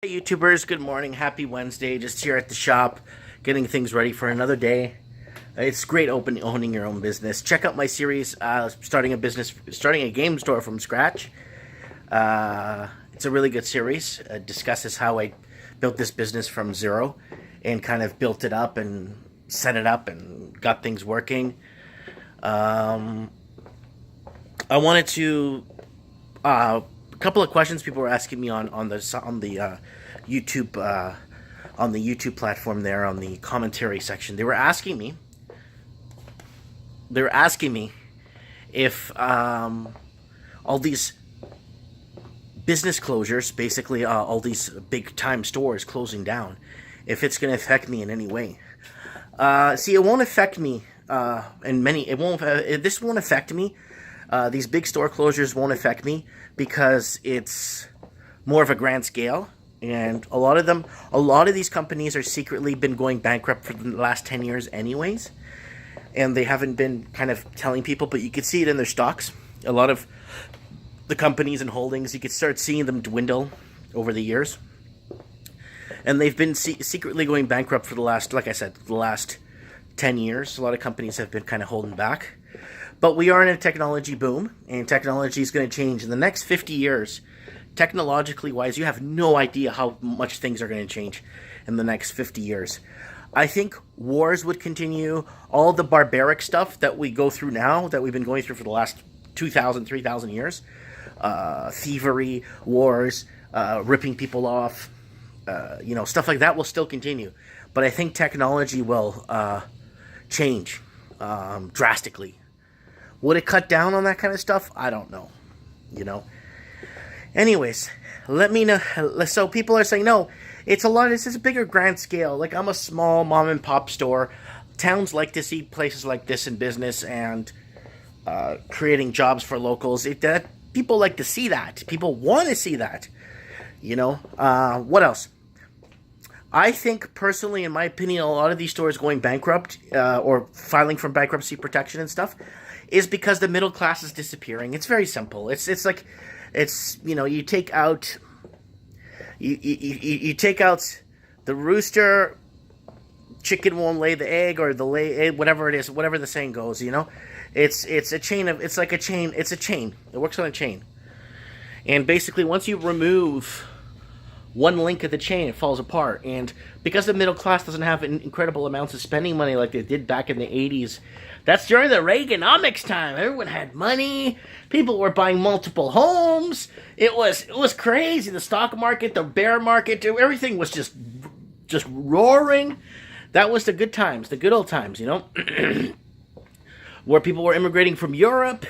Hey YouTubers, good morning, happy Wednesday, just here at the shop, getting things ready for another day. It's great owning your own business. Check out my series, starting a game store from scratch. It's a really good series. It discusses how I built this business from zero and kind of built it up and set it up and got things working. I wanted to a couple of questions people were asking me on the YouTube on the YouTube platform there on the commentary section. They were asking me if all these business closures, basically all these big time stores closing down, if it's going to affect me in any way. See, it won't affect me. This won't affect me. These big store closures won't affect me because it's more of a grand scale, and a lot of these companies are secretly been going bankrupt for the last 10 years anyways, and they haven't been kind of telling people, but you could see it in their stocks. A lot of the companies and holdings, you could start seeing them dwindle over the years, and they've been secretly going bankrupt for the last, like I said, the last 10 years. A lot of companies have been kind of holding back. But we are in a technology boom, and technology is going to change in the next 50 years. Technologically wise, you have no idea how much things are going to change in the next 50 years. I think wars would continue. All the barbaric stuff that we go through now, that we've been going through for the last 2,000, 3,000 years, thievery, wars, ripping people off, stuff like that will still continue. But I think technology will change drastically. Would it cut down on that kind of stuff? I don't know. Anyways, let me know. So people are saying, no, it's a lot. This is a bigger grand scale. Like, I'm a small mom and pop store. Towns like to see places like this in business and creating jobs for locals. People like to see that. People want to see that. What else? I think, personally, in my opinion, a lot of these stores going bankrupt or filing for bankruptcy protection and stuff is because the middle class is disappearing. It's very simple. It's you take out you take out the rooster, chicken won't lay the egg, or the lay egg, whatever it is, whatever the saying goes. It's a chain of it's like a chain. It's a chain. It works on a chain, and basically once you remove one link of the chain, it falls apart. And because the middle class doesn't have incredible amounts of spending money like they did back in the 80s, that's during the Reaganomics time. Everyone had money. People were buying multiple homes. It was crazy. The stock market, the bear market, everything was just roaring. That was the good times, the good old times, where people were immigrating from Europe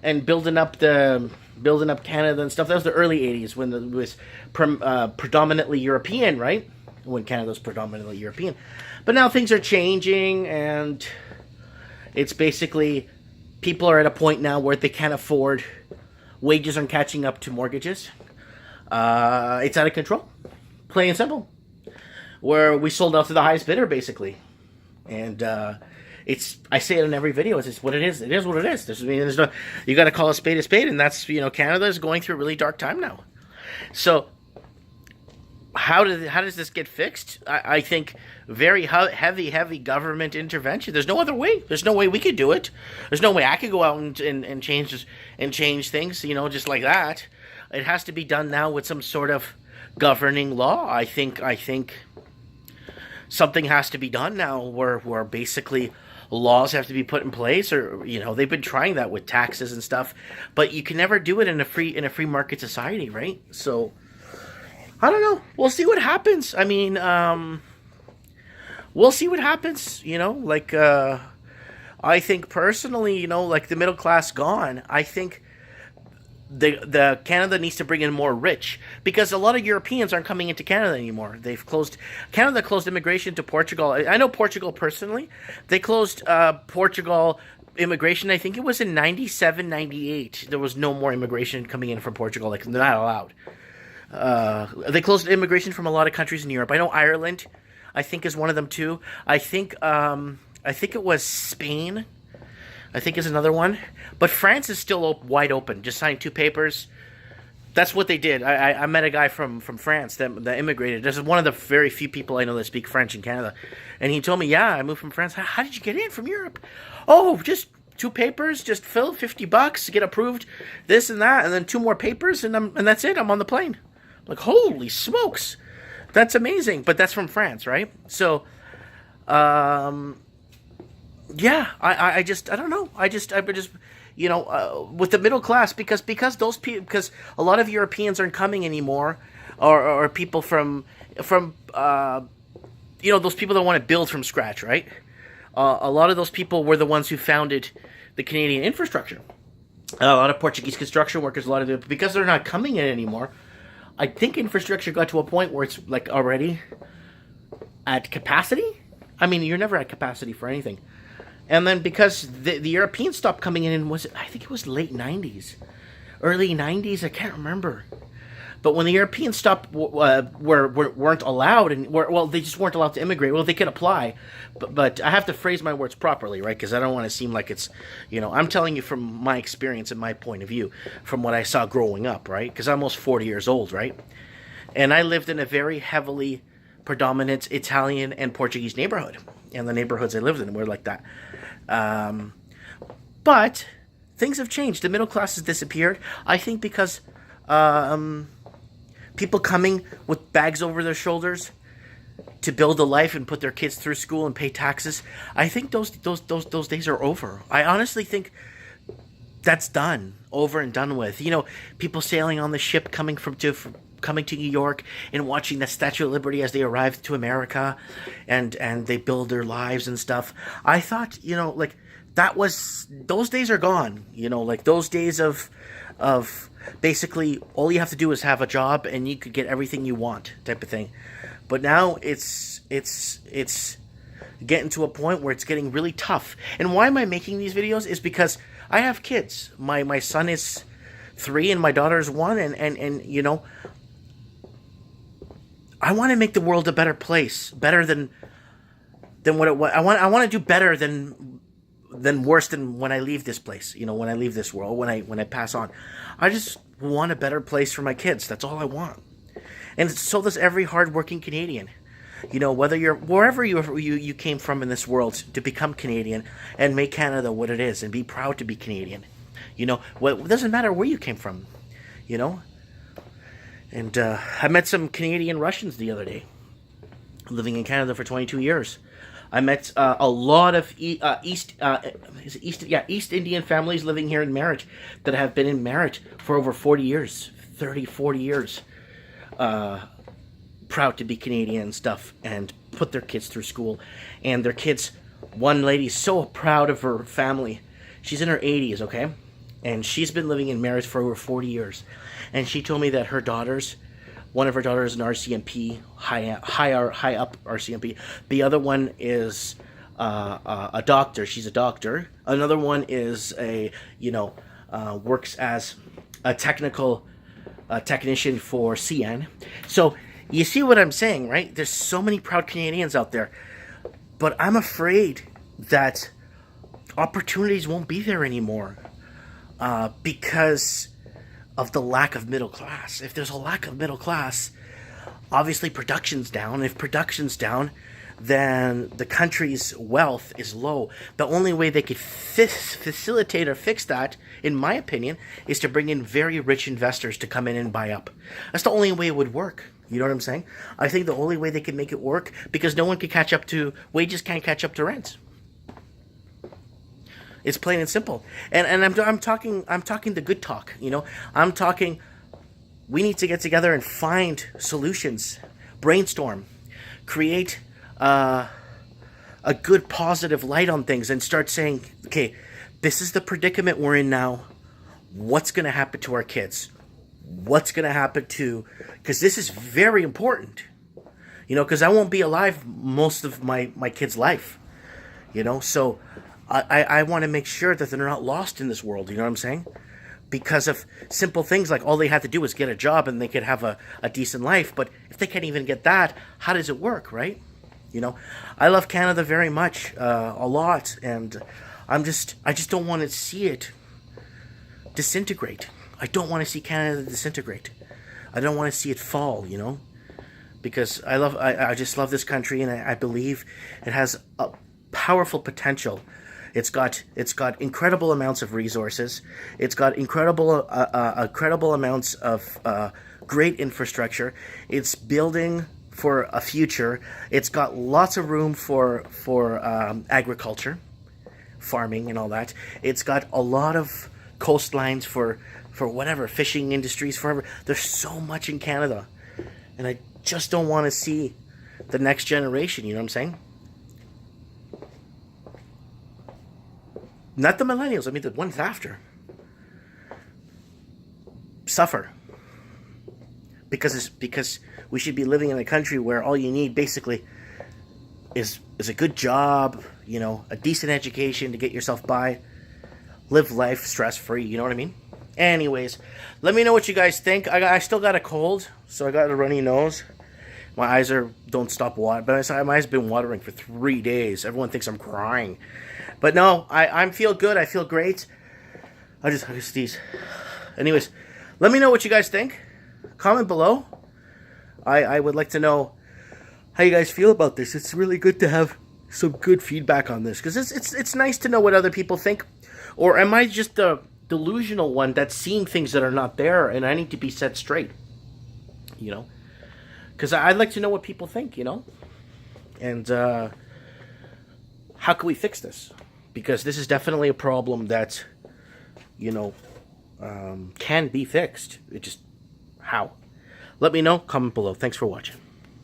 and building up Canada and stuff. That was the early 80s when it was predominantly European, right? When Canada was predominantly European. But now things are changing, and it's basically people are at a point now where they can't afford, wages aren't catching up to mortgages. It's out of control, plain and simple. Where we sold out to the highest bidder, basically. And I say it in every video. It's just what it is. It is what it is. There's no, you got to call a spade, and that's, Canada is going through a really dark time now. So how does this get fixed? I think very heavy government intervention. There's no other way. There's no way we could do it. There's no way I could go out and change things, just like that. It has to be done now with some sort of governing law. I think something has to be done now where basically laws have to be put in place, or they've been trying that with taxes and stuff, but you can never do it in a free market society, right? So I don't know. We'll see what happens. I mean, we'll see what happens. I think personally, like the middle class gone. I think the Canada needs to bring in more rich, because a lot of Europeans aren't coming into Canada anymore. Canada closed immigration to Portugal. I know Portugal personally. They closed Portugal immigration. I think it was in 97, 98. There was no more immigration coming in from Portugal. Like, they're not allowed. They closed immigration from a lot of countries in Europe. I know Ireland, I think, is one of them too. I think it was Spain. I think is another one. But France is still wide open. Just signed 2 papers. That's what they did. I met a guy from France that immigrated. This is one of the very few people I know that speak French in Canada. And he told me, yeah, I moved from France. How did you get in from Europe? Oh, just two papers, just fill $50 to get approved, this and that, and then two more papers, and that's it. I'm on the plane. Like, holy smokes. That's amazing. But that's from France, right? So, yeah, I don't know. I just with the middle class, because those people, because a lot of Europeans aren't coming anymore, or people from those people that want to build from scratch, right? A lot of those people were the ones who founded the Canadian infrastructure. A lot of Portuguese construction workers, because they're not coming in anymore. I think infrastructure got to a point where it's like already at capacity. I mean, you're never at capacity for anything. And then because the Europeans stopped coming in, I think it was late 90s, early 90s, I can't remember. But when the Europeans stopped, weren't allowed, they just weren't allowed to immigrate. Well, they could apply, but I have to phrase my words properly, right? Because I don't want to seem like it's, I'm telling you from my experience and my point of view, from what I saw growing up, right? Because I'm almost 40 years old, right? And I lived in a very heavily predominant Italian and Portuguese neighborhood. And the neighborhoods I lived in were like that. But things have changed. The middle class has disappeared. I think because people coming with bags over their shoulders to build a life and put their kids through school and pay taxes, I think those days are over. I honestly think that's done, over and done with. People sailing on the ship coming to New York and watching the Statue of Liberty as they arrived to America, and they build their lives and stuff. I thought, those days are gone. Those days of basically all you have to do is have a job and you could get everything you want type of thing. But now it's getting to a point where it's getting really tough. And why am I making these videos is because I have kids. My son is 3 and my daughter is 1, and I want to make the world a better place, better than what it was. I want to do better than worse than when I leave this place. When I leave this world, when I pass on, I just want a better place for my kids. That's all I want, and so does every hardworking Canadian. Whether you're wherever you came from in this world, to become Canadian and make Canada what it is and be proud to be Canadian. It doesn't matter where you came from. And I met some Canadian Russians the other day, living in Canada for 22 years. I met a lot of East Indian families living here in Merritt that have been in Merritt for over 40 years, 30, 40 years. Proud to be Canadian and stuff, and put their kids through school. And their kids, one lady's so proud of her family. She's in her 80s, okay? And she's been living in Merritt for over 40 years. And she told me that one of her daughters is an RCMP, high up RCMP. The other one is a doctor. She's a doctor. Another one is works as a technician for CN. So you see what I'm saying, right? There's so many proud Canadians out there. But I'm afraid that opportunities won't be there anymore because of the lack of middle class. If there's a lack of middle class, obviously production's down. If production's down, then the country's wealth is low. The only way they could facilitate or fix that, in my opinion, is to bring in very rich investors to come in and buy up. That's the only way it would work. You know what I'm saying? I think the only way they can make it work, because no one can catch up to, wages can't catch up to rent. It's plain and simple. And I'm talking the good talk, I'm talking we need to get together and find solutions, brainstorm, create a good positive light on things, and start saying, okay, this is the predicament we're in now. What's going to happen to our kids? What's going to happen to, because this is very important, because I won't be alive most of my kids' life, so I want to make sure that they're not lost in this world, you know what I'm saying? Because of simple things like all they have to do is get a job and they could have a decent life. But if they can't even get that, how does it work, right? I love Canada very much, a lot, and I just don't want to see it disintegrate. I don't want to see Canada disintegrate. I don't want to see it fall, because I just love this country, and I believe it has a powerful potential. It's got incredible amounts of resources. It's got incredible amounts of great infrastructure. It's building for a future. It's got lots of room for agriculture, farming, and all that. It's got a lot of coastlines for whatever, fishing industries, forever. There's so much in Canada, and I just don't want to see the next generation, you know what I'm saying? Not the millennials, I mean the ones after, suffer. Because we should be living in a country where all you need basically is a good job, a decent education to get yourself by, live life stress-free, you know what I mean? Anyways, let me know what you guys think. I still got a cold, so I got a runny nose. My eyes don't stop watering, but my eyes have been watering for 3 days. Everyone thinks I'm crying. But no, I feel good. I feel great. I just sneeze. Anyways, let me know what you guys think. Comment below. I would like to know how you guys feel about this. It's really good to have some good feedback on this, because it's nice to know what other people think. Or am I just the delusional one that's seeing things that are not there, and I need to be set straight? Because I'd like to know what people think, and how can we fix this? Because this is definitely a problem that, can be fixed. How? Let me know. Comment below. Thanks for watching.